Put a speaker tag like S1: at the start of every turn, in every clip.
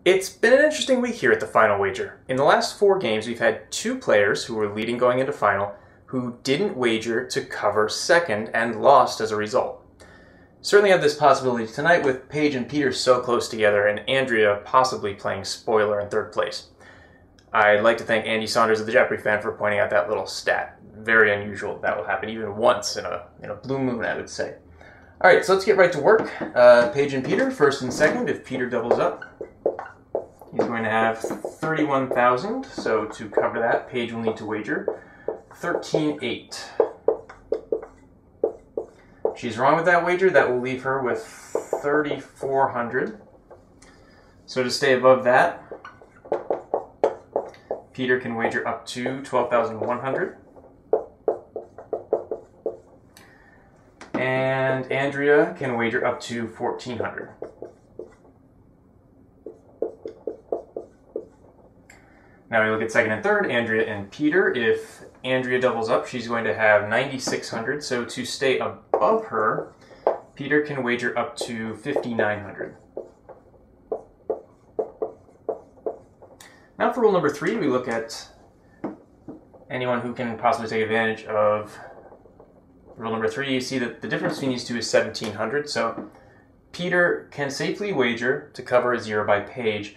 S1: It's been an interesting week here at the Final Wager. In the last 4 games, we've had 2 players who were leading going into final who didn't wager to cover second and lost as a result. Certainly have this possibility tonight with Paige and Peter so close together and Andrea possibly playing spoiler in 3rd place. I'd like to thank Andy Saunders of the Jeopardy fan for pointing out that little stat. Very unusual that will happen even once in a blue moon, I would say. Alright, so let's get right to work. Paige and Peter, 1st and 2nd, if Peter doubles up. He's going to have 31,000, so to cover that, Paige will need to wager 13,800. She's wrong with that wager, that will leave her with 3,400. So to stay above that, Peter can wager up to 12,100. And Andrea can wager up to 1,400. Now we look at 2nd and 3rd, Andrea and Peter. If Andrea doubles up, she's going to have 9,600. So to stay above her, Peter can wager up to 5,900. Now for rule number 3, we look at anyone who can possibly take advantage of rule number 3. You see that the difference between these two is 1,700. So Peter can safely wager to cover a 0 by Paige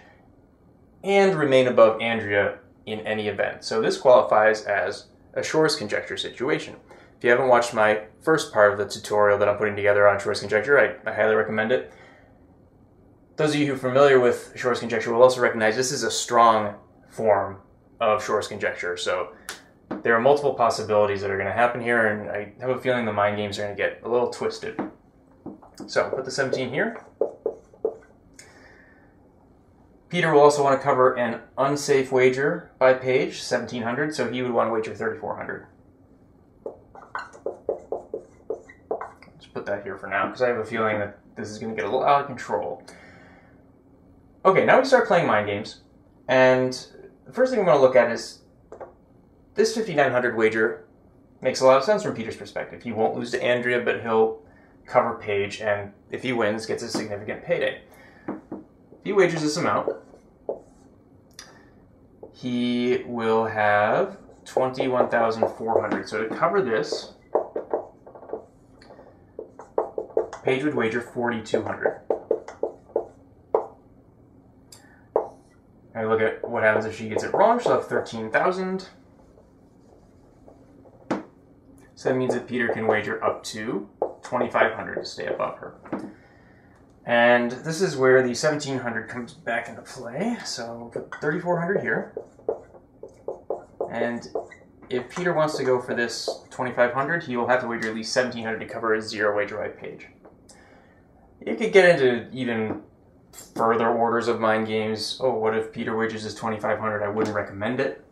S1: and remain above Andrea in any event. So this qualifies as a Shor's Conjecture situation. If you haven't watched my first part of the tutorial that I'm putting together on Shor's Conjecture, I highly recommend it. Those of you who are familiar with Shor's Conjecture will also recognize this is a strong form of Shor's Conjecture. So there are multiple possibilities that are going to happen here, and I have a feeling the mind games are going to get a little twisted. So put the 17 here. Peter will also want to cover an unsafe wager by Paige, 1,700, so he would want to wager 3,400. Let's put that here for now, because I have a feeling that this is going to get a little out of control. Okay, now we start playing mind games, and the first thing we want to look at is this 5,900 wager makes a lot of sense from Peter's perspective. He won't lose to Andrea, but he'll cover Paige, and if he wins, gets a significant payday. If he wagers this amount, he will have 21,400. So to cover this, Paige would wager 4,200. And look at what happens if she gets it wrong. She'll have 13,000. So that means that Peter can wager up to 2,500 to stay above her. And this is where the 1,700 comes back into play. So we'll put 3,400 here. And if Peter wants to go for this 2,500, he will have to wager at least 1,700 to cover a 0 wager by Paige. You could get into even further orders of mind games. Oh, what if Peter wagers his 2,500? I wouldn't recommend it.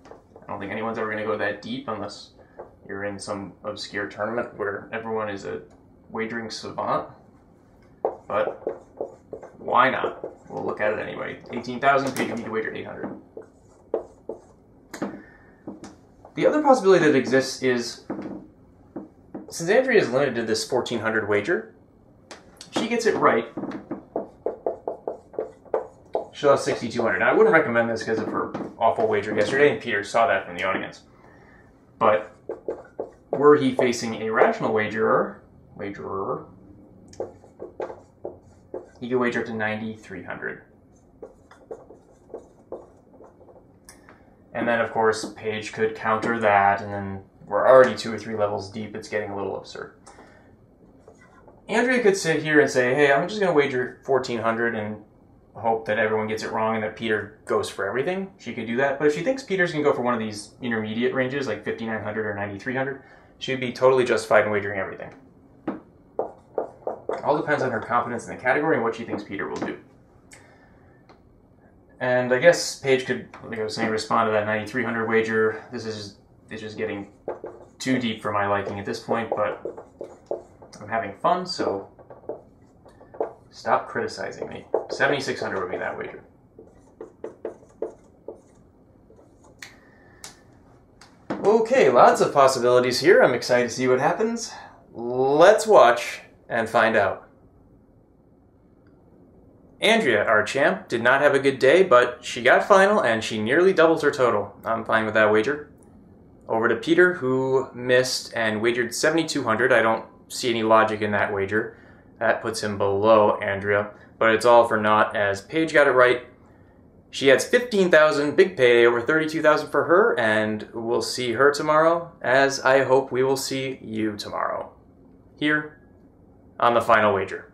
S1: I don't think anyone's ever going to go that deep unless you're in some obscure tournament where everyone is a wagering savant. But why not? We'll look at it anyway. 18,000, Paige, you need to wager 800. The other possibility that exists is, since Andrea is limited to this 1,400 wager, if she gets it right, she'll have 6,200. Now, I wouldn't recommend this because of her awful wager yesterday, and Peter saw that from the audience. But were he facing a rational wagerer, he could wager up to 9,300. And then, of course, Paige could counter that, and then we're already 2 or 3 levels deep. It's getting a little absurd. Andrea could sit here and say, hey, I'm just going to wager 1,400 and hope that everyone gets it wrong and that Peter goes for everything. She could do that. But if she thinks Peter's going to go for one of these intermediate ranges, like 5,900 or 9,300, she'd be totally justified in wagering everything. All depends on her confidence in the category and what she thinks Peter will do. And I guess Paige could, like I was saying, respond to that 9,300 wager. This is just getting too deep for my liking at this point, but I'm having fun, so stop criticizing me. 7,600 would be that wager. Okay, lots of possibilities here. I'm excited to see what happens. Let's watch and find out. Andrea, our champ, did not have a good day, but she got final and she nearly doubles her total. I'm fine with that wager. Over to Peter, who missed and wagered 7,200. I don't see any logic in that wager. That puts him below Andrea, but it's all for naught as Paige got it right. She adds 15,000, big payday, over 32,000 for her, and we'll see her tomorrow, as I hope we will see you tomorrow, here on the Final Wager.